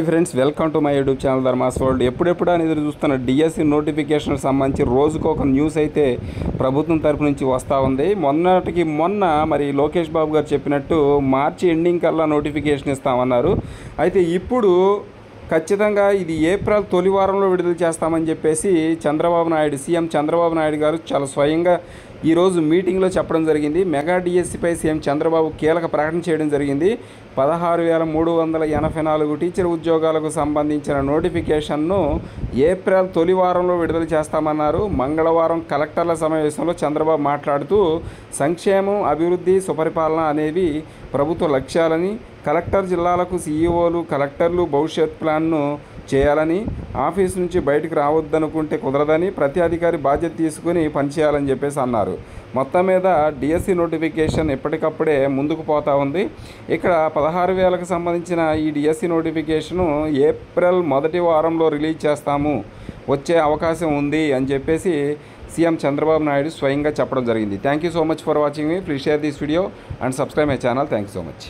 Friends, welcome to my YouTube channel Dharma's World. ఎప్పుడెప్పుడు అని ఎదురు చూస్తున్న డిఎస్సి నోటిఫికేషన్ సంబంధించి రోజుకు ఒక న్యూస్ అయితే ప్రభుత్వం తరపు నుంచి వస్తూ ఉంది. మొన్న మరి లోకేష్ బాబు గారు చెప్పినట్టు మార్చి ఎండింగ్ కల్లా నోటిఫికేషన్ ఇస్తామన్నారు. అయితే ఇప్పుడు ఖచ్చితంగా ఇది ఏప్రిల్ తొలి వారంలో విడుదల చేస్తామని చెప్పేసి సీఎం చంద్రబాబు నాయుడు గారు చాలా స్వయంగా ఈరోజు మీటింగ్లో చెప్పడం జరిగింది. మెగా డిఎస్సిపై సీఎం చంద్రబాబు కీలక ప్రకటన చేయడం జరిగింది. 16,384 టీచర్ ఉద్యోగాలకు సంబంధించిన నోటిఫికేషన్ను ఏప్రిల్ తొలి వారంలో విడుదల చేస్తామన్నారు. మంగళవారం కలెక్టర్ల సమావేశంలో చంద్రబాబు మాట్లాడుతూ సంక్షేమం, అభివృద్ధి, సుపరిపాలన అనేవి ప్రభుత్వ లక్ష్యాలని, కలెక్టర్ జిల్లాలకు సీఈఓలు, కలెక్టర్లు భవిష్యత్ ప్లాన్ను చేయాలని, ఆఫీస్ నుంచి బయటకు రావద్దనుకుంటే కుదరదని, ప్రతి అధికారి బాధ్యత తీసుకుని పనిచేయాలని చెప్పేసి అన్నారు. మొత్తం మీద డిఎస్సి నోటిఫికేషన్ ఎప్పటికప్పుడే ముందుకు పోతూ ఉంది. ఇక్కడ 16,000కు సంబంధించిన ఈ డిఎస్సి నోటిఫికేషను ఏప్రిల్ మొదటి వారంలో రిలీజ్ చేస్తాము, వచ్చే అవకాశం ఉంది అని చెప్పేసి సీఎం చంద్రబాబు నాయుడు స్వయంగా చెప్పడం జరిగింది. Thank you so much for watching me. Please share this video and subscribe my channel. Thank you so much.